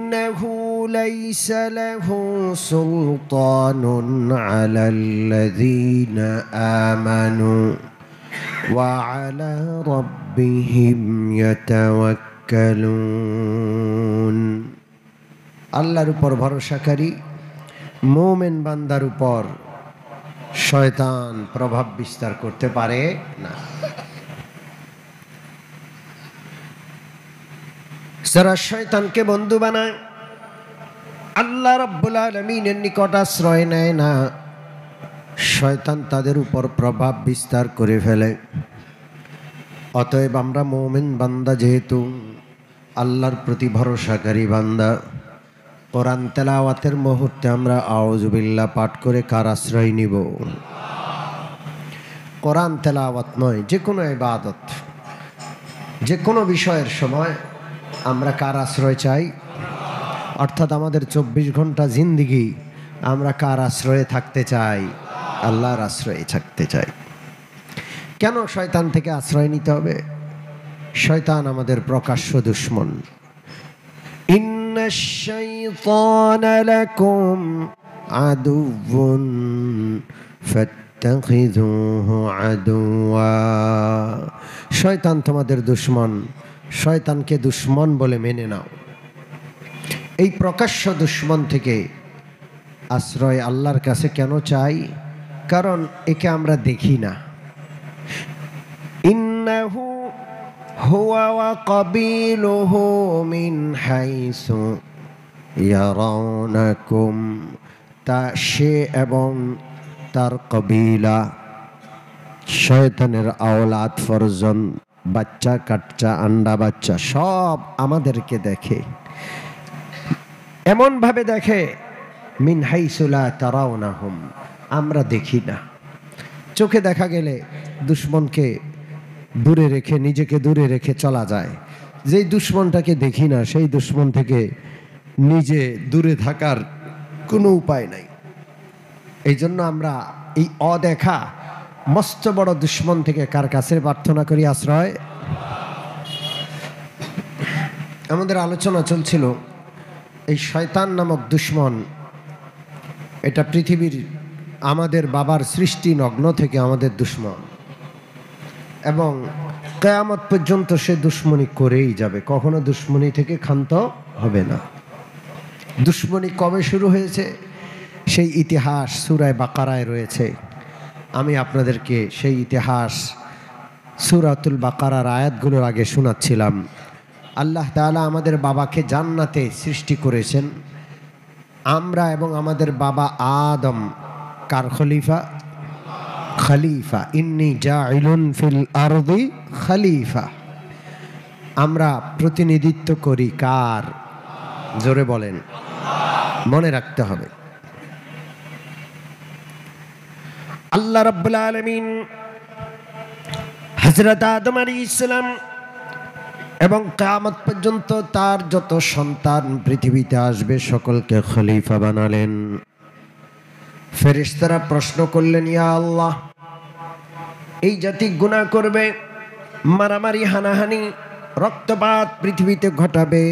ইন্নাহু লাইসা লাহু সুলতানুন আলাল্লাযীনা আমানু ওয়া আলা রাব্বিহিম ইয়াতাওয়াক্কালুন। আল্লাহর উপর ভরসাকারী মুমিন বান্দার উপর শয়তান প্রভাব বিস্তার করতে পারে না। যারা শয়তানকে বন্ধু বানায়, আল্লাহ রাব্বুল আলামিনের নিকট আশ্রয় নেয় না, শয়তান তাদের উপর প্রভাব বিস্তার করে ফেলে। অতএব আমরা মুমিন বান্দা, যেহেতু আল্লাহর প্রতি ভরসাকারী বান্দা, কোরআন তেলাওয়াতের মুহূর্তে আমরা আউযু বিল্লাহ পাঠ করে কার আশ্রয় নিব? কোরআন তেলাওয়াত নয়, যে কোনো ইবাদত, যে কোনো বিষয়ের সময় আমরা কার আশ্রয় চাই? অর্থাৎ আমাদের 24 ঘন্টা জিন্দেগি আমরা কার আশ্রয়ে থাকতে চাই? আল্লাহর আশ্রয়ে থাকতে চাই। কেন শয়তান থেকে আশ্রয় নিতে হবে? শয়তান আমাদের প্রকাশ্য দুশমন। ইন্নাশ শাইতানা লাকুম আদুউন ফাত্তাখিযুহু আদুওয়া। শয়তান তোমাদের দুশমন, শয়তানকে দুশমন বলে মেনে নাও। এই প্রকাশ্য দুশমন থেকে আশ্রয় আল্লাহর কাছে কেন চাই? কারণ একে আমরা দেখি না। ইন্নাহু হুয়া ওয়া কাবিলুহু মিন হাইসু ইয়ারাউনাকুম। তা সে এবং তার কবিলা, শয়তানের আওলাদ, ফরজন, বাচ্চা কাচ্চা, আন্ডা বাচ্চা সব আমাদেরকে দেখে। এমন ভাবে দেখে মিন হাইসু লা তারাউনাহুম, আমরা দেখি না। চোখে দেখা গেলে দুশমনকে দূরে রেখে, নিজেকে দূরে রেখে চলা যায়। যেই দুশমনটাকে দেখি না, সেই দুশমন থেকে নিজে দূরে থাকার কোনো উপায় নাই। এই জন্য আমরা এই অদেখা মস্ত বড় দুশমন থেকে কার কাছে প্রার্থনা করি আশ্রয়? আমাদের আলোচনা চলছিল এই শয়তান নামক দুশমন, এটা পৃথিবীর আমাদের বাবার সৃষ্টি লগ্ন থেকে আমাদের দুশমন, এবং কিয়ামত পর্যন্ত সে দুশমনি করেই যাবে, কখনো দুশমনি থেকে ক্ষান্ত হবে না। দুশমনি কবে শুরু হয়েছে সেই ইতিহাস সূরা বাকারায় রয়েছে। আমি আপনাদেরকে সেই ইতিহাস সূরাতুল বাকারার আয়াতগুলোর আগে শোনাচ্ছিলাম। আল্লাহ তাআলা আমাদের বাবাকে জান্নাতে সৃষ্টি করেছেন। আমরা এবং আমাদের বাবা আদম কার খলিফা? খলিফা। ইন্নী জাইলুন ফিল আরদি খলিফা। আমরা প্রতিনিধিত্ব করি কার? জোরে বলেন। মনে রাখতে হবে, আল্লাহ রাব্বুল আলামিন হযরত আদম আলাইহিস সালাম এবং কিয়ামত পর্যন্ত তার যত সন্তান পৃথিবীতে আসবে সকলকে খলিফা বানালেন। ফেরেশতারা প্রশ্ন করলেন, ইয়া আল্লাহ, এই জাতি গুনাহ করবে, মারামারি, হানাহানি, রক্তপাত পৃথিবীতে ঘটাবে,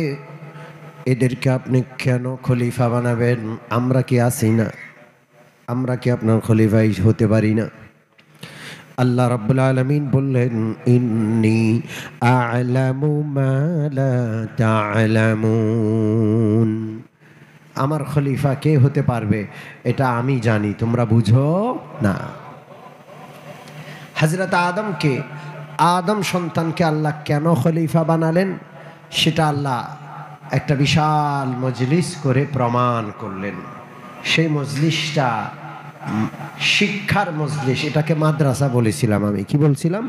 এদেরকে আপনি কেন খলিফা বানাবেন? আমরা কি আছি না? আমরা কি আপনার খলিফাই হতে পারি না? আল্লাহ রাব্বুল আলামিন বললেন, ইন্নী আ'লামু মা লা তা'লামুন। আমার খলিফা কে হতে পারবে এটা আমি জানি, তোমরা বুঝো না। হযরত আদমকে, আদম সন্তানকে আল্লাহ কেন খলিফা বানালেন সেটা আল্লাহ একটা বিশাল মজলিস করে প্রমাণ করলেন। সেই মজলিসটা শিক্ষার মজলিস, এটাকে মাদ্রাসা বলেছিলাম। আমি কি বলছিলাম?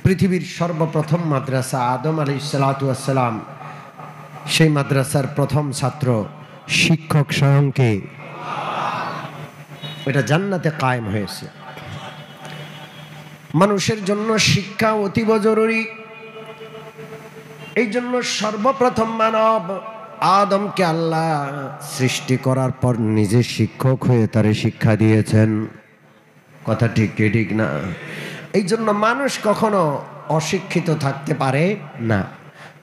পৃথিবীর সর্বপ্রথম মাদ্রাসা আদম আলাইহিস সালাতু ওয়াস সালাম, সেই মাদ্রাসার প্রথম ছাত্র শিক্ষক স্বয়ংকে, এটা জান্নাতে কায়েম হয়েছে। মানুষের জন্য শিক্ষা অতীব জরুরি। এই জন্য সর্বপ্রথম মানব আদমকে আল্লাহ সৃষ্টি করার পর নিজে শিক্ষক হয়ে তারে শিক্ষা দিয়েছেন। কথা ঠিক কি ঠিক না? এই জন্য মানুষ কখনো অশিক্ষিত থাকতে পারে না।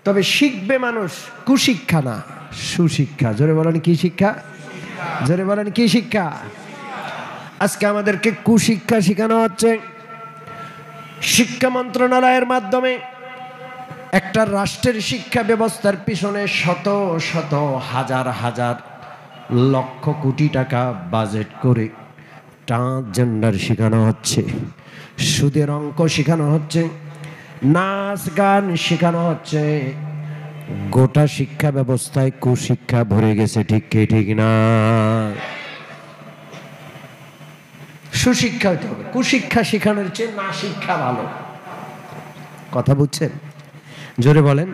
তবে শিখবে মানুষ কুশিক্ষা না, সুশিক্ষা। জোরে বলেন কি শিক্ষা? জোরে বলেন কি শিক্ষা? আজকে আমাদেরকে কুশিক্ষা শেখানো হচ্ছে। শিক্ষা মন্ত্রণালয়ের মাধ্যমে একটা রাষ্ট্রের শিক্ষা ব্যবস্থার পিছনে শত শত হাজার হাজার লক্ষ কোটি টাকা বাজেট করে ট্রান্সজেন্ডার শেখানো হচ্ছে, সুদের অঙ্ক শেখানো হচ্ছে, নাচ গান শেখানো হচ্ছে। গোটা শিক্ষা ব্যবস্থায় কুশিক্ষা ভরে গেছে, ঠিক কি ঠিক না? সুশিক্ষা হতে হবে। কুশিক্ষা শেখানোর চেয়ে না শিক্ষা ভালো। কথা বুঝছেন? জোরে বলেন।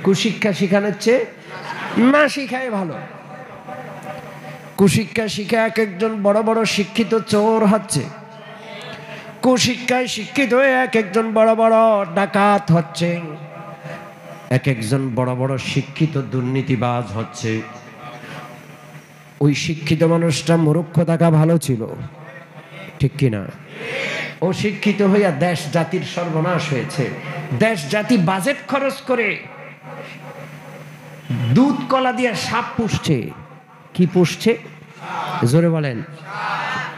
কুশিক্ষা শেখানোর চেয়ে না শিখাই ভালো। কুশিক্ষা শিখে এক একজন বড় বড় শিক্ষিত চোর হচ্ছে, কুশিক্ষায় শিক্ষিত হয়ে এক একজন বড় বড় ডাকাত হচ্ছে, এক একজন বড় বড় শিক্ষিত দুর্নীতিবাজ হচ্ছে। ওই শিক্ষিত মানুষটা মূর্খ থাকা ভালো ছিল, ঠিক কিনা? ও শিক্ষিত হইয়া দেশ জাতির সর্বনাশ হয়েছে। দেশ জাতি বাজেট খরচ করে দুধ কলা দিয়ে সাপ পুষছে। কি পুষছে? জোরে বলেন।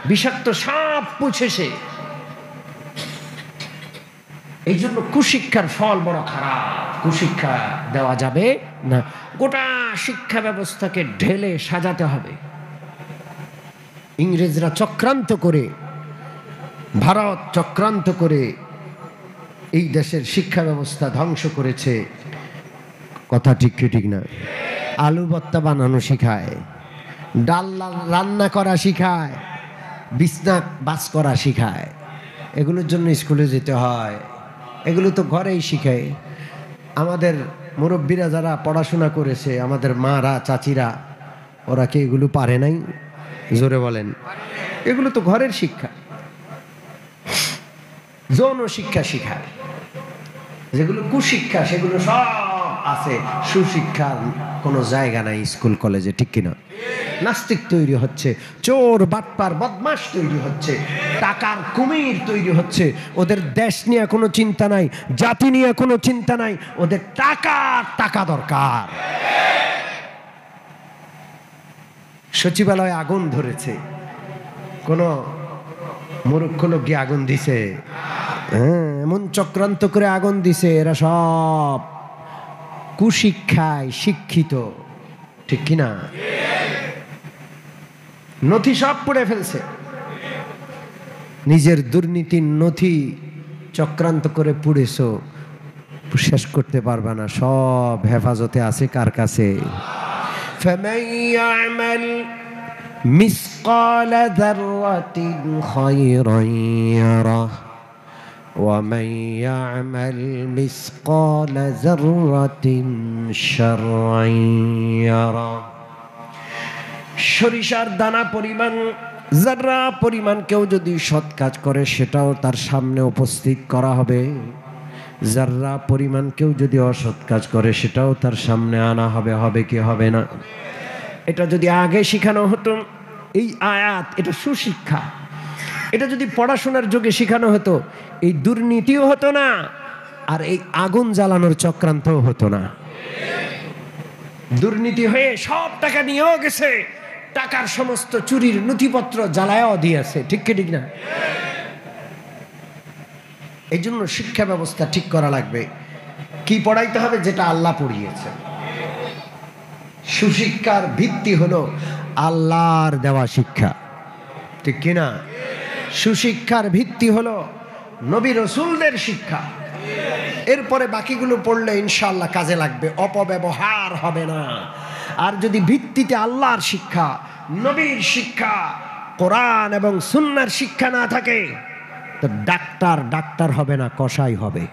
বিষাক্ত সাপ পুষেছে। এই জন্য কুশিক্ষার ফল বড় খারাপ। কুশিক্ষা দেওয়া যাবে না। গোটা শিক্ষা ব্যবস্থাকে ঢেলে সাজাতে হবে। ইংরেজরা চক্রান্ত করে, ভারত চক্রান্ত করে এই দেশের শিক্ষা ব্যবস্থা ধ্বংস করেছে। কথা ঠিক কি ঠিক না? আলু ভর্তা বানানো শিখায়, ডাল রান্না করা শিখায়, বিছনা বাস করা শিখায়। এগুলোর জন্য স্কুলে যেতে হয়। এগুলো তো ঘরেই শিখায়। আমাদের মুরব্বীরা যারা পড়াশোনা করেছে, আমাদের মারা চাচিরা, ওরা কি এগুলো পারে নাই? জোরে বলেন। এগুলো তো ঘরের শিক্ষা। যৌন শিক্ষা শিখায়। যেগুলো কুশিক্ষা সেগুলো সব আছে। সুশিক্ষার কোনো জায়গা নাই স্কুল কলেজে, ঠিক কিনা? নাস্তিক তৈরি হচ্ছে, চোর বাটপার বদমাশ তৈরি হচ্ছে, টাকার কুমির তৈরি হচ্ছে। ওদের দেশ নিয়ে কোনো চিন্তা নাই, জাতি নিয়ে কোনো চিন্তা নাই, ওদের টাকা দরকার। সচিবালয়ে আগুন ধরেছে, কোনো মূর্খ লোক গিয়ে আগুন দিছে? হ্যাঁ, এমন চক্রান্ত করে আগুন দিছে। এরা সব কুশিক্ষায় শিক্ষিত, ঠিক কিনা? নথি সব পড়ে ফেলছে। নিজের দুর্নীতির নথি চক্রান্ত করে পুড়েছো, শেষ করতে পারবে না। সব হেফাজতে আছে কার কাছে? فَمَن يَعْمَلْ مِثْقَالَ ذَرَّةٍ خَيْرًا يَرَهُ وَمَن يَعْمَلْ مِثْقَالَ ذَرَّةٍ شَرًّا يَرَهُ। সরিষার দানা পরিমাণ, যারা পরিমাণ কেউ যদি সৎ কাজ করে সেটাও তার সামনে উপস্থিত করা হবে। যারা পরিমাণ কেউ যদি অসৎ কাজ করে সেটাও তার সামনে আনা হবে। হবে কি হবে না? এটা যদি আগে শেখানো হতো, এই আয়াত, এটা সুশিক্ষা। এটা যদি পড়াশোনার যুগে শেখানো হতো, এই দুর্নীতিও হতো না, আর এই আগুন জ্বালানোর চক্রান্তও হতো না। দুর্নীতি হয়ে সব টাকা নিয়েও গেছে, টাকার সমস্ত চুরির নথিপত্র জ্বালায়ও দিয়েছে, ঠিক কি ঠিক না? এই জন্য শিক্ষা ব্যবস্থা ঠিক করা লাগবে। কি পড়াইতে হবে? যেটা আল্লাহ পড়িয়েছে। সুশিক্ষার ভিত্তি হলো আল্লাহর দেওয়া শিক্ষা, ঠিক কিনা? সুশিক্ষার ভিত্তি হলো নবী রাসূলদের শিক্ষা। এরপরে বাকিগুলো পড়লে ইনশাআল্লাহ কাজে লাগবে, অপব্যবহার হবে না। আর যদি ভিত্তিতে আল্লাহর শিক্ষা, নবীর শিক্ষা, কোরআন এবং সুন্নাহর শিক্ষা না থাকে, তো ডাক্তার হবে না, কসাই হবে।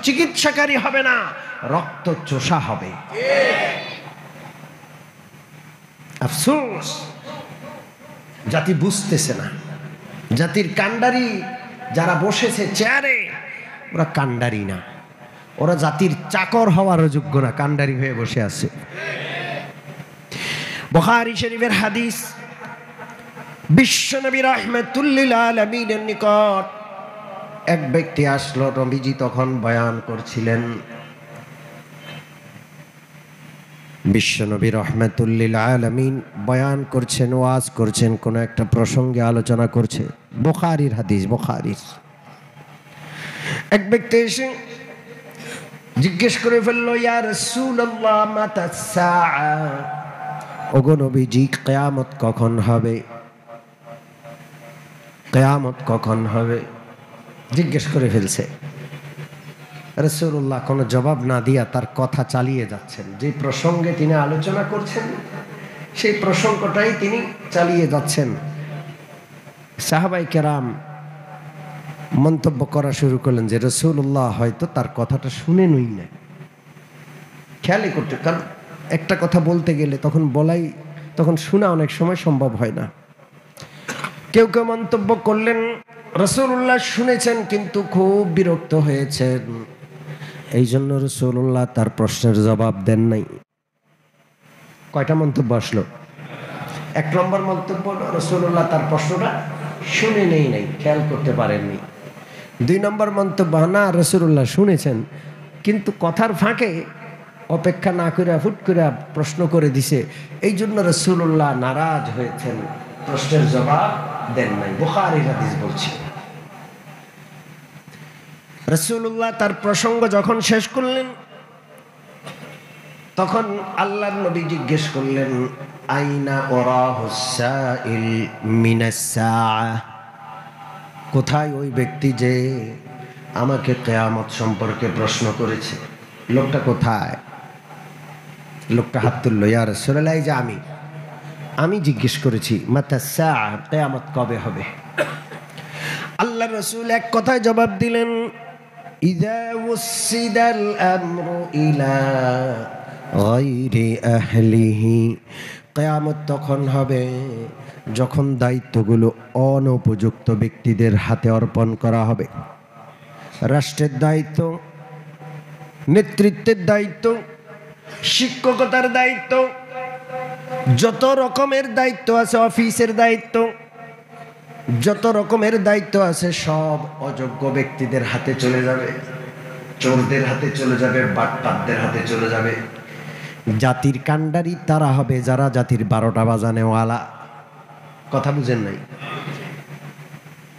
চিকিৎসাকারী হবে না, রক্ত চোষা হবে। আফসোস, জাতি বুঝতেছে না। জাতির কান্ডারি যারা বসেছে চেয়ারে, ওরা কান্ডারি না, ওরা জাতির চাকর হওয়ারও যোগ্য না, কান্ডারি হয়ে বসে আছে। বুখারী শরীফের হাদিস, বিশ্বনবী রাহমাতুল লিল আলামিনের নিকট এক ব্যক্তি আসলো, নবীজি তখন বয়ান করছিলেন। বিশ্বনবী রহমাতুল্লিল আলামিন বয়ান করছেন, ওয়াজ করছেন, কোন একটা প্রসঙ্গে আলোচনা করছে। বুখারীর হাদিস, বুখারীর। এক ব্যক্তি এসে জিজ্ঞেস করে ফেললো, ইয়া রাসূলুল্লাহ মাতা সাআ, ওগো নবীজি কিয়ামত কখন হবে? কিয়ামত কখন হবে জিজ্ঞেস করে ফেলছে। রাসূলুল্লাহ কোনো জবাব না দিয়া তার কথা চালিয়ে যাচ্ছেন। যে প্রসঙ্গে তিনি আলোচনা করছেন সেই প্রসঙ্গটাই তিনি চালিয়ে যাচ্ছেন। সাহাবায়ে কেরাম মন্তব্য করা শুরু করলেন যে রাসূলুল্লাহ হয়তো তার কথাটা শুনেনই না, খেয়ালই করতে, কারণ একটা কথা বলতে গেলে তখন শোনা অনেক সময় সম্ভব হয় না। কেউ কেউ মন্তব্য করলেন রাসূলুল্লাহ শুনেছেন কিন্তু খুব বিরক্ত হয়েছেন, এই জন্য রাসূলুল্লাহ তার প্রশ্নের জবাব দেন নাই। কয়টা মন্তব্য আসলো? এক নম্বর মন্তব্য, রাসূলুল্লাহ তার প্রশ্নটা শুনে নাই, খেয়াল করতে পারেননি। দুই নম্বর মন্তব্য, না রাসূলুল্লাহ শুনেছেন কিন্তু কথার ফাঁকে অপেক্ষা না করে হুট করে প্রশ্ন করে দিছে, এই জন্য রাসূলুল্লাহ নারাজ হয়েছেন, প্রশ্নের জবাব দেন নাই। বুখারীর হাদিস বলছি। রাসূলুল্লাহ তার প্রসঙ্গ যখন শেষ করলেন তখন আল্লাহর নবী জিজ্ঞেস করলেন, আইনা ওরাহুস সাইল মিনাস সাআ, কোথায় ওই ব্যক্তি যে আমাকে কিয়ামত সম্পর্কে প্রশ্ন করেছে? লোকটা কোথায়? লোকটা হাত তুলল, ইয়া রাসূলুল্লাহ, এই যে আমি জিজ্ঞেস করেছি মাতা সাআ, কিয়ামত কবে হবে? আল্লাহর রাসূল এক কথায় জবাব দিলেন, ইযা ওয়াসিদাল আমরু ইলা গায়রি আহলিহি, কিয়ামত তখন হবে যখন দায়িত্বগুলো অনুপযুক্ত ব্যক্তিদের হাতে অর্পণ করা হবে। রাষ্ট্রের দায়িত্ব, নেতৃত্বের দায়িত্ব, শিক্ষকতার দায়িত্ব, যত রকমের দায়িত্ব আছে, অফিসের দায়িত্ব, যত রকমের দায়িত্ব আছে সব অযোগ্য ব্যক্তিদের হাতে চলে যাবে, চোরদের হাতে চলে যাবে, বাটপারদের হাতে চলে যাবে। জাতির কাণ্ডারি তারা হবে যারা জাতির 12টা বাজানেওয়ালা। কথা বুঝেন নাই?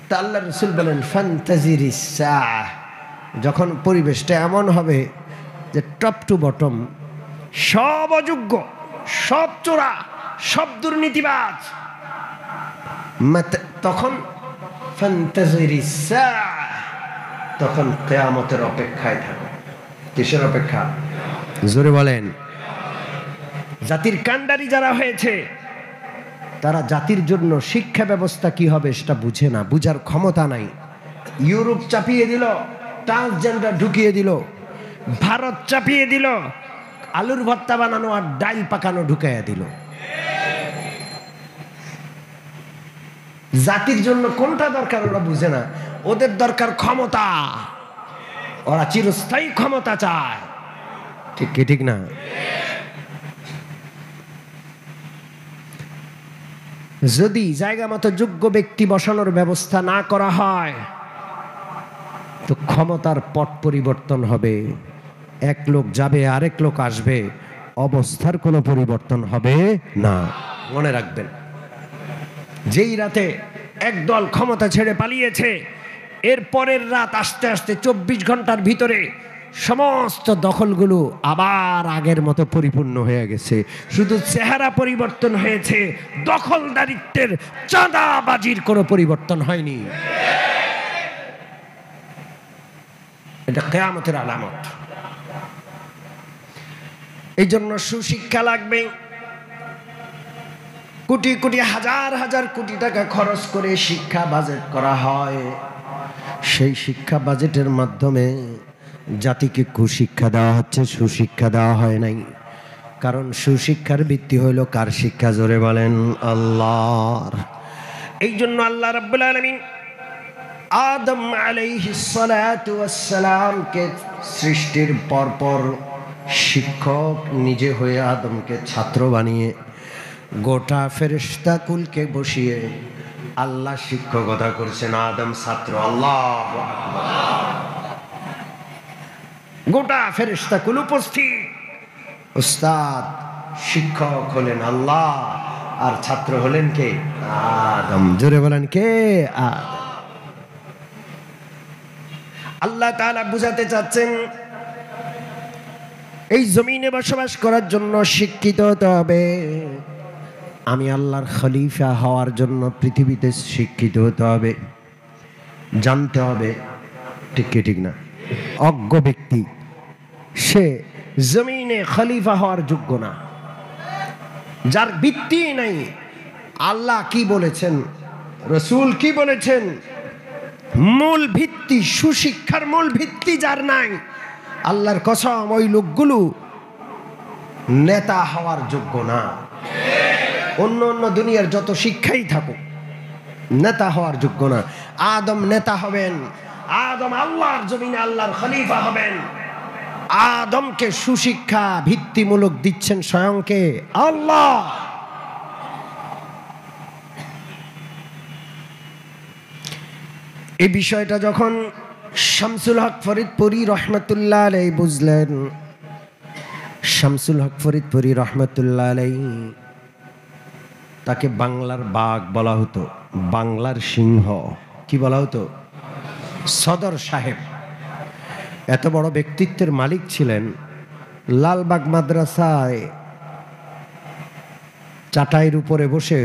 তা আল্লাহ রাসূল বলেন, ফান্তাজিরিস সাআ, যখন পরিবেশটা এমন হবে যে টপ টু বটম সব অযোগ্য, সব চোরা, সব দুর্নীতিবাজ, তখন ফান্তাজিরিস সাআ, তখন কিয়ামতের অপেক্ষায় থাকো। কিসের অপেক্ষা? জোরে বলেন। জাতির কাণ্ডারি যারা হয়েছে তারা জাতির জন্য শিক্ষা ব্যবস্থা কি হবে সেটা বুঝে না, বুঝার ক্ষমতা নাই। ইউরোপ চাপিয়ে দিল, ট্রান্সজেন্ডার ঢুকিয়ে দিল, ভারত চাপিয়ে দিল, আলুর ভর্তা বানানো আর ডাইল পাকানো ঢুকাইয়া দিল। জাতির জন্য কোনটা দরকার ওরা বুঝে না, ওদের দরকার ক্ষমতা, ওরা চিরস্থায়ী ক্ষমতা চায়। ঠিক কি ঠিক না? যদি জায়গা মতো যোগ্য ব্যক্তি বসানোর ব্যবস্থা না করা হয় তো ক্ষমতার পট পরিবর্তন হবে, এক লোক যাবে আরেক লোক আসবে, অবস্থার কোনো পরিবর্তন হবে না। মনে রাখবেন, যেই রাতে একদল ক্ষমতা ছেড়ে পালিয়েছে, এর পরের রাত আস্তে আস্তে 24 ঘন্টার ভিতরে সমস্ত দখলগুলো আবার আগের মতো পরিপূর্ণ হয়ে গেছে। শুধু চেহারা পরিবর্তন হয়েছে, দখলদারিত্বের, চাঁদাবাজির কোনো পরিবর্তন হয়নি। এটা কিয়ামতের আলামত। এই জন্য সুশিক্ষা লাগবে। কোটি কোটি, হাজার হাজার কোটি টাকা খরচ করে শিক্ষা বাজেট করা হয়, সেই শিক্ষা বাজেটের মাধ্যমে জাতিকে কুশিক্ষা দেওয়া হচ্ছে, সুশিক্ষা দেওয়া হয় নাই। কারণ সুশিক্ষার ভিত্তি হইল কার শিক্ষা? জোরে বলেন, আল্লাহর। এই জন্য আল্লাহ রাব্বুল আলামিন আদম আলাইহিস সালাতু ওয়াস সালামকে সৃষ্টির পরপর শিক্ষক নিজে হয়ে আদমকে ছাত্র বানিয়ে গোটা ফেরেশতা কুলকে বসিয়ে আল্লাহ শিক্ষকতা করছেন, আদম ছাত্র। আল্লাহু আকবার। গোটা ফেরেশতাকুল উপস্থিত। উস্তাদ শিক্ষক হলেন আল্লাহ, আর ছাত্র হলেন কে? আদম। জোরে বলেন কে? আদম। আল্লাহ তাআলা বুঝাতে চাচ্ছেন, এই জমিনে বসবাস করার জন্য শিক্ষিত হতে হবে। আমি আল্লাহর খলিফা হওয়ার জন্য পৃথিবীতে শিক্ষিত হতে হবে, জানতে হবে। ঠিক কি ঠিক না? অজ্ঞ ব্যক্তি সে জমিনে খলিফা হওয়ার যোগ্য না। যার ভিত্তি নাই, আল্লাহ কি বলেছেন, রসূল কি বলেছেন, মূল ভিত্তি, সুশিক্ষার মূল ভিত্তি যার নাই, আল্লাহর কসম ওই লোকগুলো নেতা হওয়ার যোগ্য না। অন্য অন্য দুনিয়ার যত শিক্ষাই থাকুক, নেতা হওয়ার যোগ্য না। আদম নেতা হবেন, আদম আল্লাহর জমিনে আল্লাহর খলিফা হবেন। আদমকে সুশিক্ষা ভিত্তিমূলক দিচ্ছেন স্বয়ংকে আল্লাহ। এই বিষয়টা যখন শামসুল হক ফরিদপুরি রহমতুল্লাহ আলাইহি বুঝলেন, শামসুল হক ফরিদপুরি রহমতুল্লাহ আলাইহি, তাকে বাংলার বাঘ বলা হতো, বাংলার সিংহ। কি বলা হতো? সদর সাহেব। এত বড় ব্যক্তিত্বের মালিক ছিলেন। লালবাগ মাদ্রাসায় চাটাইয়ের উপরে বসে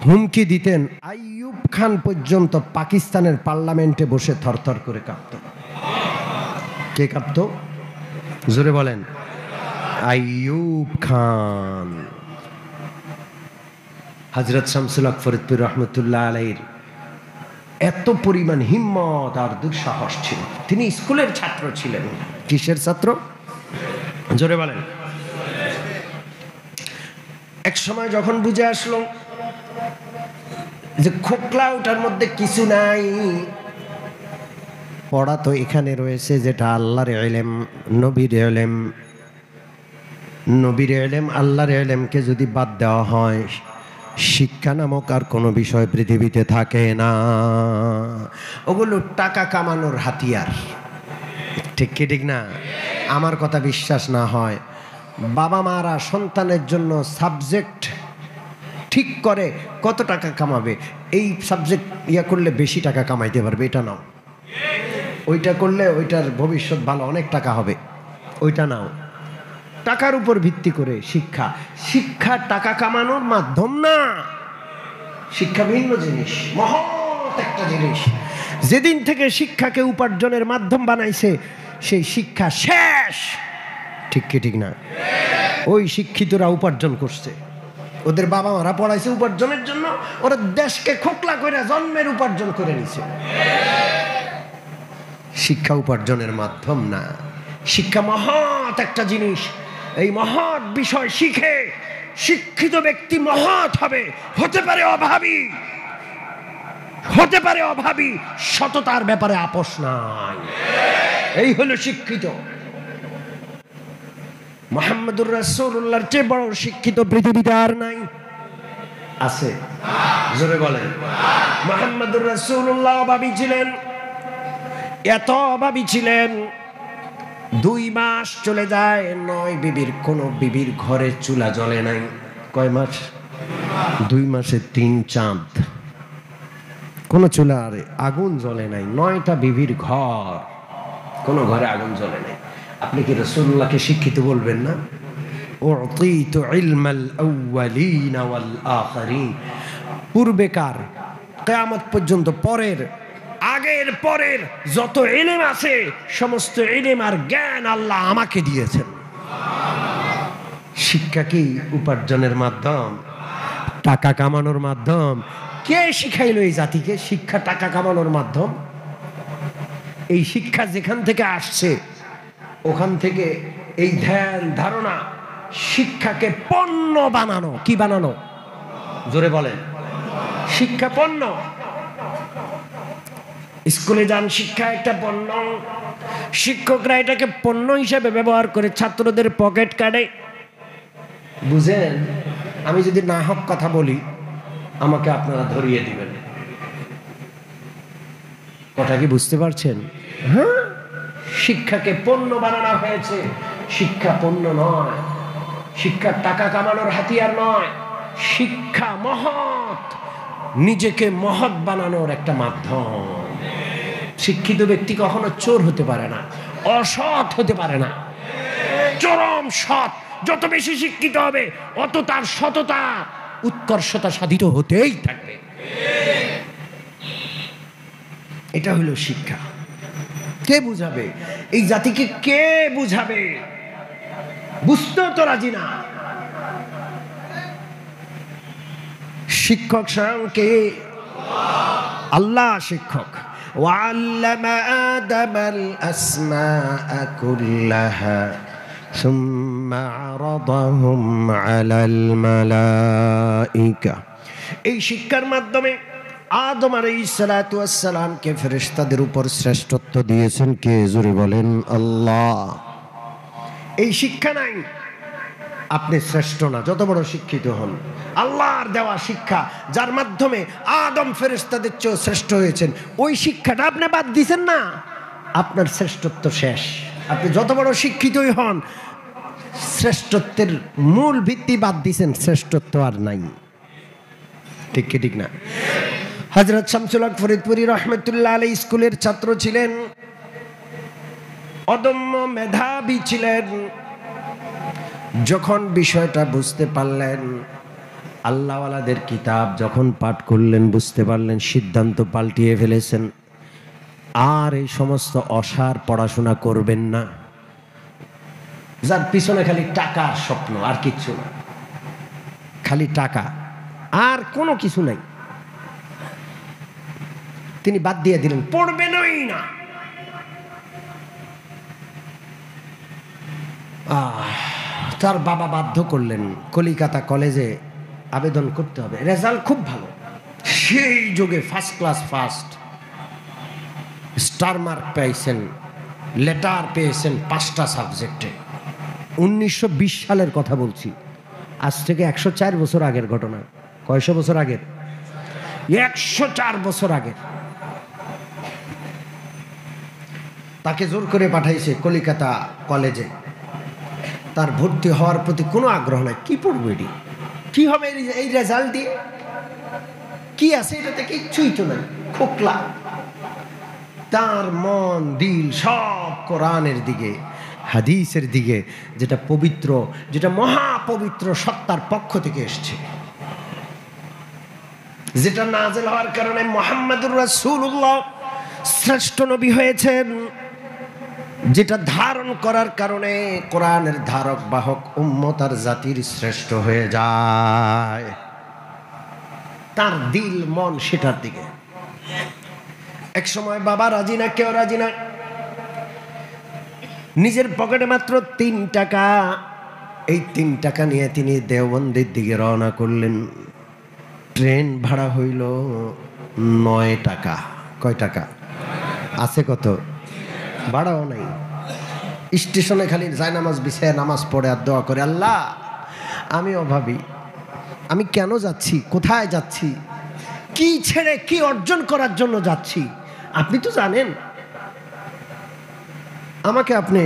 হুমকি দিতেন, আইয়ুব খান পর্যন্ত পাকিস্তানের পার্লামেন্টে বসে থরথর করে কাঁপত। কে কাঁপত? জোরে বলেন। আইয়ুব খান। হযরত শামসুল হক ফরিদপুর রহমতুল্লাহ আলাইহির এত পরিমাণ হিম্মত আর দুঃসাহস ছিল। তিনি স্কুলের ছাত্র ছিলেন। কিসের ছাত্র? জোরে বলেন। এক সময় যখন বুঝে আসলো যে খোকলা ওটার মধ্যে কিছু নাই, পড়া তো এখানে রয়েছে, যেটা আল্লাহর ইলম, নবীর ইলম। নবীর ইলম, আল্লাহর ইলমকে যদি বাদ দেওয়া হয়, শিক্ষা নামক আর কোনো বিষয় পৃথিবীতে থাকে না। ওগুলো টাকা কামানোর হাতিয়ার। ঠিক কি ঠিক না? আমার কথা বিশ্বাস না হয়, বাবা মারা সন্তানের জন্য সাবজেক্ট ঠিক করে কত টাকা কামাবে, এই সাবজেক্ট ইয়া করলে বেশি টাকা কামাইতে পারবে, এটা নাও। ওইটা করলে ওইটার ভবিষ্যৎ ভালো, অনেক টাকা হবে, ওইটা নাও। টাকার উপর ভিত্তি করে শিক্ষা। শিক্ষা টাকা কামানোর মাধ্যম না। শিক্ষা ভিন্ন জিনিস, মহৎ একটা জিনিস। যেদিন থেকে শিক্ষাকে উপার্জনের মাধ্যম বানাইছে, সেই শিক্ষা শেষ। ঠিক কি ঠিক না? ওই শিক্ষিতরা উপার্জন করছে, ওদের বাবা মারা পড়াইছে উপার্জনের জন্য, ওরা দেশকে খোকলা করে জন্মের উপার্জন করে নিছে। শিক্ষা উপার্জনের মাধ্যম না। শিক্ষা মহৎ একটা জিনিস। এই মহৎ বিষয় শিখে শিক্ষিত ব্যক্তি মহৎ হবে। হতে পারে অভাবী, হতে পারে অভাবী, সততার ব্যাপারে আপোষ নাই। এই হলো শিক্ষিত। মুহাম্মদুর রাসূলুল্লাহর চেয়ে বড় শিক্ষিত পৃথিবীতে আর নাই। আছে? জোরে বলেন। মুহাম্মদুর রাসূলুল্লাহ অভাবী ছিলেন, এত অভাবী ছিলেন, 2 মাস চলে যায়, 9 বিবির, কোন বিবির ঘরে চুলা জ্বলে নাই। কয় মাস? 2 মাসে 3 চাঁদ, কোন চুলা আর আগুন জ্বলে নাই। 9টা বিবির ঘর, কোন ঘরে আগুন জ্বলে নাই। আপনি কি রাসূলুল্লাহকে শিক্ষিত বলবেন না? উতিতু ইলমাল আউয়ালিন ওয়াল আখিরিন। পূর্বেকার, কিয়ামত পর্যন্ত, পরের, আগের পরের যত ইলম আছে, সমস্ত ইলম আর জ্ঞান আল্লাহ আমাকে দিয়েছেন। শিক্ষা কি উপার্জনের মাধ্যম? টাকা কামানোর মাধ্যম? কে শিখাইলো এই জাতিকে শিক্ষা টাকা কামানোর মাধ্যম? এই শিক্ষা যেখান থেকে আসছে, ওখান থেকে এই ধ্যান ধারণা শিক্ষাকে পণ্য বানানো। কি বানানো? জোরে বলেন। শিক্ষা পণ্য। স্কুলে যান, শিক্ষা একটা পণ্য। শিক্ষকরা এটাকে পণ্য হিসেবে ব্যবহার করে ছাত্রদের পকেট কাটে। বুঝেন? আমি যদি না হক কথা বলি, আমাকে আপনারা ধরিয়ে দিবেন। কথা কি বুঝতে পারছেন? হ্যাঁ, শিক্ষাকে পণ্য বানানো হয়েছে। শিক্ষা পণ্য নয়, শিক্ষা টাকা কামানোর হাতিয়ার নয়। শিক্ষা মহৎ, নিজেকে মহৎ বানানোর একটা মাধ্যম। শিক্ষিত ব্যক্তি কখনো চোর হতে পারে না, অসৎ হতে পারে না। চরম সৎ, যত বেশি শিক্ষিত হবে অত তার সততা উৎকর্ষতা সাধিত হতেই থাকবে। এটা হলো শিক্ষা। কে বুঝাবে এই জাতিকে? কে বুঝাবে? বুঝতেও তো রাজি না। শিক্ষক স্বয়ং কে? আল্লাহ শিক্ষক। ওয়াল্লামা আদামাল আসমাআ কুল্লাহা সুম্মা আরাদাহুম আলাল মালাইকা। এই শিক্ষার মাধ্যমে আদম আলাইহিস সালাতু ওয়াস সালামকে ফেরেশতাদের উপর শ্রেষ্ঠত্ব দিয়েছেন কে? জোরে বলেন আল্লাহ। এই শিক্ষা নাই, আপনি শ্রেষ্ঠ না, যত বড় শিক্ষিত হন। আল্লাহর দেওয়া শিক্ষা, যার মাধ্যমে আদম ফেরেশতাদের চেয়ে শ্রেষ্ঠ হয়েছেন, ওই শিক্ষাটা আপনি বাদ দিয়েছেন না, আপনার শ্রেষ্ঠত্ব শেষ। আপনি যত বড় শিক্ষিতই হন, শ্রেষ্ঠত্বের মূল ভিত্তি বাদ দিয়েছেন, শ্রেষ্ঠত্ব আর নাই। ঠিক কি ঠিক না? হযরত শামসুল হক ফরিদপুরি রহমতুল্লাহ আলাইহি স্কুলের ছাত্র ছিলেন, অদম্য মেধাবী ছিলেন। যখন বিষয়টা বুঝতে পারলেন, আল্লাহওয়ালাদের কিতাব যখন পাঠ করলেন, বুঝতে পারলেন, সিদ্ধান্ত পাল্টিয়ে ফেলেছেন। আর এই সমস্ত অসার পড়াশোনা করবেন না, যার পিছনে খালি টাকার স্বপ্ন, আর কিচ্ছু না। খালি টাকা, আর কোনো কিছু নাই। তিনি বাদ দিয়ে দিলেন, পড়বেনই না। তার বাবা বাধ্য করলেন, কলিকাতা কলেজে আবেদন করতে হবে। রেজাল্ট খুব ভালো, সেই যুগে first class first, star mark পেয়েছেন, লেটার পেয়েছেন 5টা সাবজেক্টে। 1920 সালের কথা বলছি, আজ থেকে 104 বছর আগের ঘটনা। কয়শো বছর আগের? 104 বছর আগের। তাকে জোর করে পাঠাইছে কলিকাতা কলেজে। তার ভর্তি হওয়ার প্রতি কোনো আগ্রহ নাই। কি পড়বো, এটি কি হবে এই রেজাল্ট দিয়ে? কি আছে এটাতে? কিচ্ছুই তো নাই, খোকলা। তার মন দিল সব কোরআনের দিকে, হাদিসের দিকে, যেটা পবিত্র, যেটা মহাপবিত্র সত্তার পক্ষ থেকে এসছে, যেটা নাযিল হওয়ার কারণে মুহাম্মদুর রাসূলুল্লাহ শ্রেষ্ঠ নবী হয়েছেন, যেটা ধারণ করার কারণে কোরআনের ধারক বাহক উম্মত আর জাতির শ্রেষ্ঠ হয়ে যায়। তার দিল মন সেটার দিকে। এক সময় বাবা রাজি না, কেউ রাজি না। নিজের পকেটে মাত্র 3 টাকা। এই 3 টাকা নিয়ে তিনি দেওবন্দের দিকে রওনা করলেন। ট্রেন ভাড়া হইল 9 টাকা। কয় টাকা আছে? কত? ভাড়াও নাই। স্টেশনে খালি জায়নামাজ বিছায় নামাজ পড়ে আর দোয়া করে, আল্লাহ আমি অভাবী, আমি কেন যাচ্ছি, কোথায় যাচ্ছি, কি ছেড়ে কি অর্জন করার জন্য যাচ্ছি, আপনি তো জানেন, আমাকে আপনি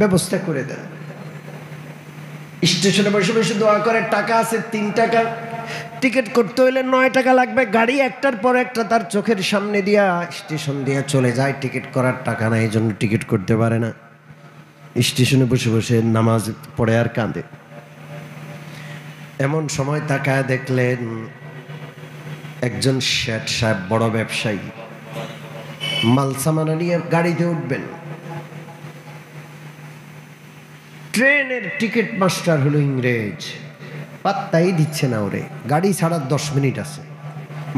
ব্যবস্থা করে দেন। স্টেশনে বসে বসে দোয়া করে, টাকা আছে 3 টাকা, টিকিট করতে হইলে 9 টাকা লাগবে। গাড়ি একটার পর একটা তার চোখের সামনে দিয়া স্টেশন দিয়ে চলে যায়। টিকিট করার টাকা নাই, এই জন্য টিকিট করতে পারে না। স্টেশনে বসে বসে নামাজ পড়ে আর কাঁদে। এমন সময় তাকায় দেখলেন একজন শেঠ সাহেব, বড় ব্যবসায়ী, মালসামানা নিয়ে গাড়িতে উঠবেন। ট্রেনের টিকিট মাস্টার হলো ইংরেজ, পাত্তাই দিচ্ছে না ওরে। গাড়ি ছাড়ার 10 মিনিট আছে,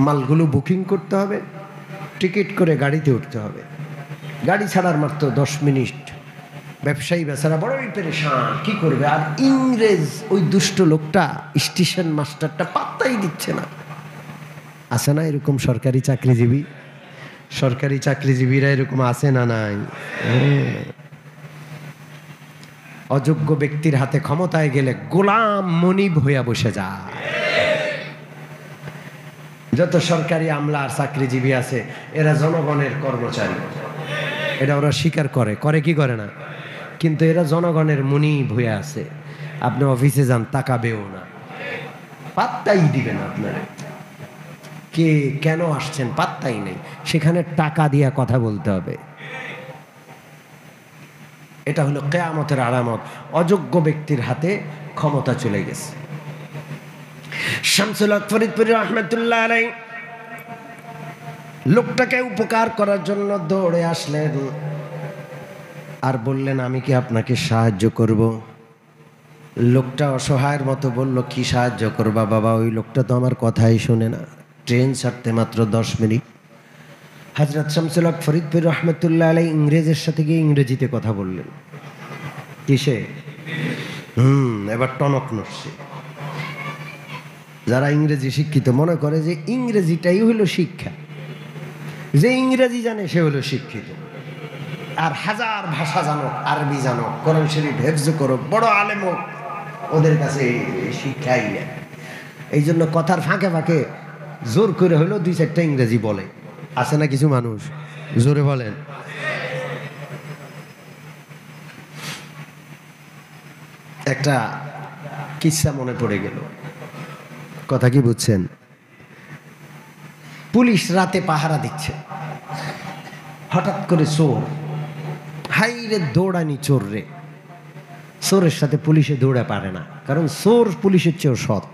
মালগুলো বুকিং করতে হবে, টিকিট করে গাড়িতে উঠতে হবে। গাড়ি ছাড়ার মাত্র 10 মিনিট। ব্যবসায়ী বেচারা বড়ই পেরেশান, কি করবে? আর ইংরেজ ওই দুষ্ট লোকটা, স্টেশন মাস্টারটা পাত্তাই দিচ্ছে না। আছে না এরকম সরকারি চাকরিজীবী? সরকারি চাকরিজীবীরা এরকম আছে না নাই? অযোগ্য ব্যক্তির হাতে ক্ষমতায় গেলে গোলাম মনিব হইয়া বসে যায়। যত সরকারি আমলা আর চাকরিজীবী আছে এরা জনগণের কর্মচারী, এটা ওরা স্বীকার করে, করে কি করে না, কিন্তু এরা জনগণের মনি ভুয়ে আছে। আপনি অফিসে যান, তাকাবেও না, পাত্তাই দিবে না আপনারা, কে কেন আসছেন পাত্তাই নেই। সেখানে টাকা দিয়া কথা বলতে হবে। এটা হলো কিয়ামতের আলামত। অযোগ্য ব্যক্তির হাতে ক্ষমতা চলে গেছে। শামসুল হক ফরিদপুরি রাহমাতুল্লাহ আলাইহি লোকটাকে উপকার করার জন্য দৌড়ে আসলেন আর বললেন, আমি কি আপনাকে সাহায্য করব? লোকটা অসহায়ের মতো বলল, কি সাহায্য করবা বাবা? ওই লোকটা তো আমার কথাই শোনে না, ট্রেন ছাড়তে মাত্র 10 মিনিট। হযরত শামসুল হক ফরিদপুরি রাহমাতুল্লাহ আলাইহি ইংরেজের সাথে গিয়ে ইংরেজিতে কথা বললেন। কিসে? এবার টনক নড়ছে। যারা ইংরেজি শিক্ষিত মনে করে যে ইংরেজিটাই হলো শিক্ষা, যে ইংরেজি জানে সে হলো শিক্ষিত। আর হাজার ভাষা জানো, আরবি জানো, কোরআন শরীফ হেফজ করো, বড় আলেম হোক, ওদের কাছে শিক্ষাই নেই। এই জন্য কথার ফাঁকে ফাঁকে জোর করে হলেও 2-4টা ইংরেজি বলে। আছে না কিছু মানুষ? জোরে বলেন। একটা কিচ্ছা মনে পড়ে গেল, কথা কি বুঝছেন? পুলিশ রাতে পাহারা দিচ্ছে, হঠাৎ করে চোর, হাই রে দৌড়ানি চোর রে। চোরের সাথে পুলিশে দৌড়ে পারে না, কারণ চোর পুলিশের চেয়েও সৎ।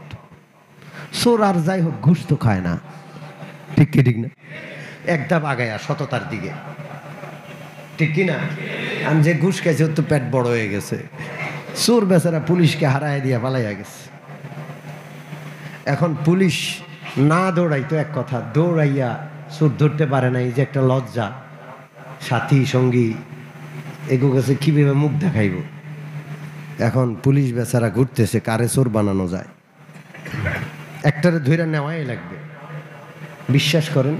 চোর আর যাই হোক ঘুষ তো খায় না, ঠিক কি ঠিক না? একদম আগায়া সততার দিকে, ঠিক কি না? আমি যে ঘুষ খাইছে ওর তো পেট বড় হয়ে গেছে। চোর বেচারা পুলিশকে হারায় দিয়া পালাইয়া গেছে। এখন পুলিশ না দৌড়াইতো এক কথা, দৌড়াইয়া চোর ধরতে পারে না, এই যে একটা লজ্জা, সাথী সঙ্গী এগো গেছে, কিভাবে মুখ দেখাইব। এখন পুলিশ বেচারা ঘুরতেছে কারে চোর বানানো যায়, একটারে ধইরা নেওয়াই লাগবে। বিশ্বাস করেন,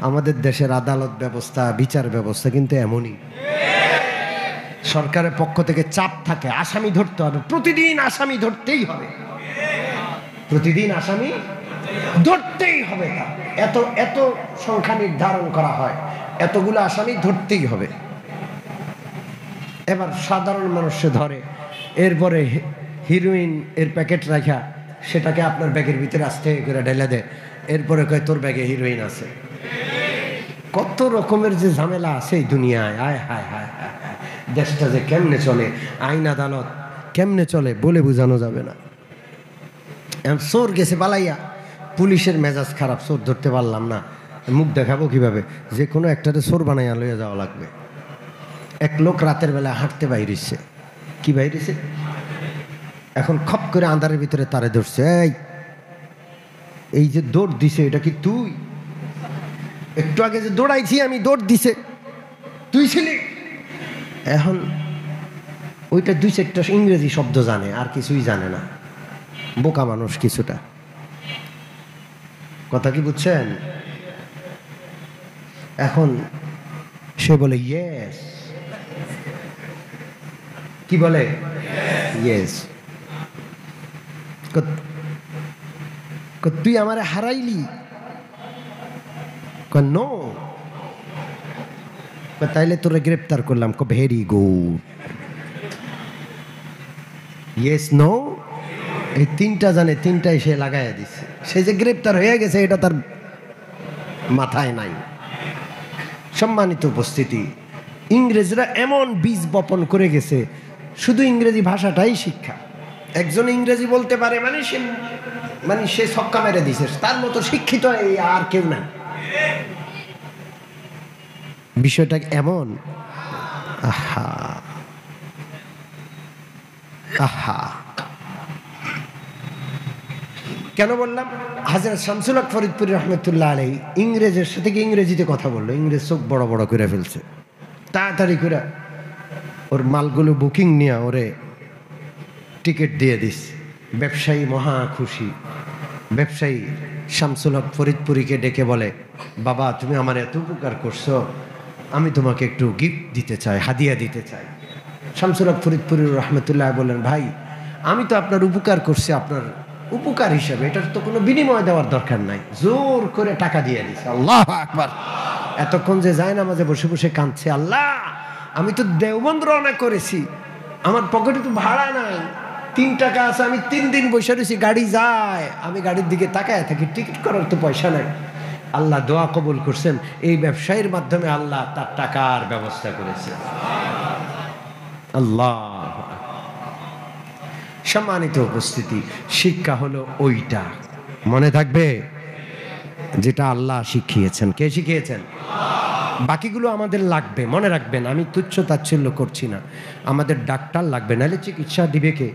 আমাদের দেশের আদালত ব্যবস্থা, বিচার ব্যবস্থা কিন্তু এমনই। সরকারের পক্ষ থেকে চাপ থাকে, আসামি ধরতে হবে, প্রতিদিন আসামি ধরতেই হবে, প্রতিদিন আসামি ধরতেই হবে। এত এত সংখ্যা নির্ধারণ করা হয়, এতগুলো আসামি ধরতেই হবে। এবার সাধারণ মানুষে ধরে, এরপরে হিরোইন এর প্যাকেট রাখা সেটাকে আপনার ব্যাগের ভিতরে আস্তে করে ঢেলে দেয়, এরপরে কয় তোর ব্যাগে হিরোইন আছে। কত রকমের যে ঝামেলা আছে এই দুনিয়ায়, আয় হায় হায় হায়, দেশটা যে কেমনে চলে, আইন আদালত কেমনে চলে বলে বোঝানো যাবে না। চোর গেছে পালাইয়া, পুলিশের মেজাজ খারাপ, চোর ধরতে পারলাম না, মুখ দেখাবো কিভাবে? যে কোনো একটাতে চোর বানাইয়া লইয়া যাওয়া লাগবে। এক লোক রাতের বেলা হাঁটতে বাইরেছে, কি বাইরেছে, এখন খপ করে আন্ধারের ভিতরে তারে ধরছে, এই যে দৌড় দিছে এটা কি তুই? একটু আগে যে দৌড়াইছি আমি, দৌড় দিছে তুই ছিলি? এখন ওইটা 2-4টা ইংরেজি শব্দ জানে, আর কিছুই জানে না, বোকা মানুষ কিছুটা, কথা কি বুঝছেন? এখন সে বলে ইয়েস, কি বলে? ইয়েস। তুই আমারে হারাইলি? নো। তাইলে তোরে গ্রেপ্তার করলাম। Very good. ইয়েস নো এই 3টা জানে, 3টাই সে লাগাইয়া দিছে। সে যে গ্রেপ্তার হয়ে গেছে এটা তার মাথায় নাই। সম্মানিত উপস্থিতি, ইংরেজরা এমন বীজ বপন করে গেছে, শুধু ইংরেজি ভাষাটাই শিক্ষা। একজন ইংরেজি বলতে পারে মানে সে ছক্কা মেরে দিছে, তার মতো শিক্ষিত আর কেউ নাই। বিষয়টা এমন। আহা আহা, কেন বললাম? হযরত শামসুল হক ফরিদপুরি রাহমাতুল্লাহ আলাইহি ইংরেজের সাথে ইংরেজিতে কথা বললো। ইংরেজ চোখ বড় বড় করে ফেলছে, তাড়াতাড়ি করে ওর মালগুলো বুকিং নিয়ে ওরে টিকিট দিয়ে দিস। ব্যবসায়ী মহা খুশি। ব্যবসায়ী শামসুল হক ফরিদপুরিকে ডেকে বলে, বাবা তুমি আমার এত উপকার করছো, আমি তোমাকে একটু গিফট দিতে চাই, হাদিয়া দিতে চাই। শামসুল হক ফরিদপুরি রাহমাতুল্লাহ বললেন, ভাই আমি তো আপনার উপকার করছি, আপনার উপকার হিসাবে, এটার তো কোনো বিনিময় দেওয়ার দরকার নাই, জোর করে টাকা দিয়ে দিছে। আল্লাহু আকবার। এতক্ষণ যে যায় নামাজে বসে বসে কাঁদছে, আল্লাহ আমি তো দেওবন্দ রওনা করেছি, আমার পকেটে তো ভাড়া নাই, 3 টাকা আছে, আমি 3 দিন বসে রয়েছি, গাড়ি যায়, আমি গাড়ির দিকে তাকায় থাকি, টিকিট করার তো পয়সা নাই। আল্লাহ দোয়া কবুল করছেন, এই ব্যবসায়ীর মাধ্যমে আল্লাহ তার টাকার ব্যবস্থা করেছে। আল্লাহ। সম্মানিত উপস্থিতি, শিক্ষা হলো ওইটা, মনে থাকবে, যেটা আল্লাহ শিখিয়েছেন। কে শিখিয়েছেন? বাকিগুলো আমাদের লাগবে, মনে রাখবেন। আমি তুচ্ছ তাচ্ছিল্য করছি না। আমাদের ডাক্তার লাগবে, নাহলে চিকিৎসা দিবে কে?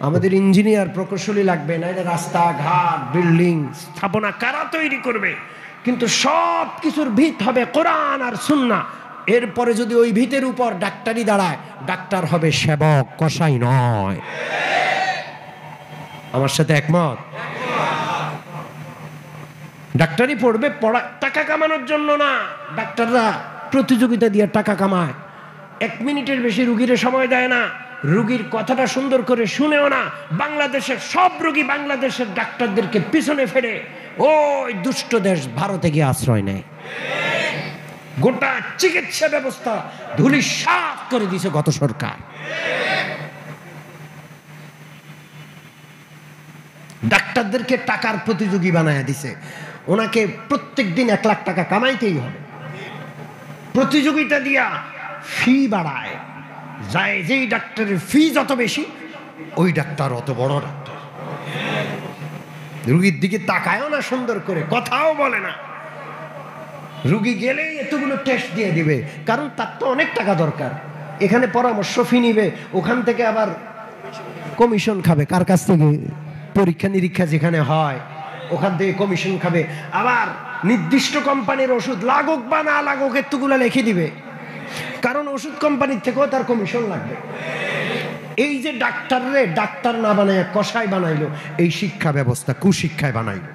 আমাদের ইঞ্জিনিয়ার প্রকৌশলী লাগবে, নাহলে রাস্তাঘাট বিল্ডিং স্থাপনা কারা তৈরি করবে? কিন্তু সব কিছুর ভিত হবে কোরআন আর সুন্নাহ। এরপরে যদি ওই ভিতের উপর ডাক্তারি দাঁড়ায়, ডাক্তার হবে সেবক, কসাই নয়। আমার সাথে একমত? ডাক্তারি পড়বে টাকা কামানোর জন্য না। ডাক্তাররা প্রতিযোগিতা দিয়ে টাকা কামায়, 1 মিনিটের বেশি রুগীর সময় দেয় না, রুগীর কথাটা সুন্দর করে শুনেও না। বাংলাদেশের সব রুগী বাংলাদেশের ডাক্তারদেরকে পিছনে ফেলে ওই দুষ্ট দেশ ভারতে গিয়ে আশ্রয় নেয়। গোটা চিকিৎসা ব্যবস্থা ধূলিসাৎ করে দিয়েছে গত সরকার। ডাক্তারদেরকে টাকার প্রতিযোগী বানায় দিছে। ওনাকে প্রত্যেক দিন 1 লাখ টাকা কামাইতেই হবে। প্রতিযোগিতা দিয়া ফি বাড়ায়, যায় যেই ডাক্তারের ফি যত বেশি, ওই ডাক্তার অত বড় ডাক্তার। রুগীর দিকে তাকায়ও না, সুন্দর করে কথাও বলে না। রুগী গেলেই এতগুলো টেস্ট দিয়ে দিবে, কারণ তার তো অনেক টাকা দরকার। এখানে পরামর্শ ফি নিবে, ওখান থেকে আবার কমিশন খাবে। কার কাছ থেকে? পরীক্ষা নিরীক্ষা যেখানে হয় ওখান থেকে কমিশন খাবে। আবার নির্দিষ্ট কোম্পানির ওষুধ লাগুক বা না লাগুক এতগুলো লিখে দিবে, কারণ ওষুধ কোম্পানির থেকেও তার কমিশন লাগবে। এই যে ডাক্তাররে ডাক্তার না বানায় কসাই বানাইলো, এই শিক্ষা ব্যবস্থা কুশিক্ষায় বানাইলো।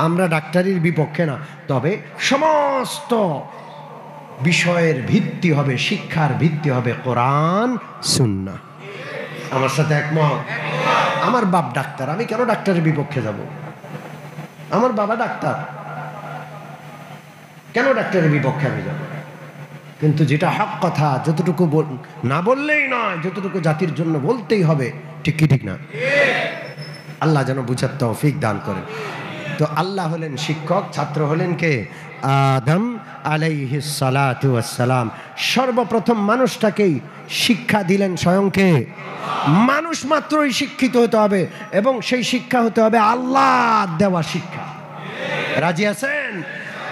আমরা ডাক্তারির বিপক্ষে না, তবে সমস্ত বিষয়ের ভিত্তি হবে, শিক্ষার ভিত্তি হবে কোরআন সুন্নাহ। আমার সাথে একমত? আমার বাপ ডাক্তার, আমি কেন ডাক্তারের বিপক্ষে যাব? আমার বাবা ডাক্তার, কেন ডাক্তারের বিপক্ষে আমি যাব? কিন্তু যেটা হক কথা, যতটুকু না বললেই নয়, যতটুকু জাতির জন্য বলতেই হবে। ঠিক কি ঠিক না? আল্লাহ যেন বুঝার তৌফিক দান করেন। তো আল্লাহ হলেন শিক্ষক, ছাত্র হলেন কে? আদম আলাইহিস সালাতু ওয়াস সালাম। সর্বপ্রথম মানুষটাকেই শিক্ষা দিলেন স্বয়ংকে। মানুষ মাত্রই শিক্ষিত হতে হবে, এবং সেই শিক্ষা হতে হবে আল্লাহ দেওয়া শিক্ষা। রাজি আছেন?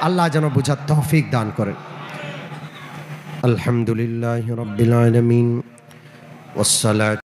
আল্লাহ যেন বুঝার তৌফিক দান করেন। আলহামদুলিল্লাহি রাব্বিল আলামিন ওয়াস সালাতু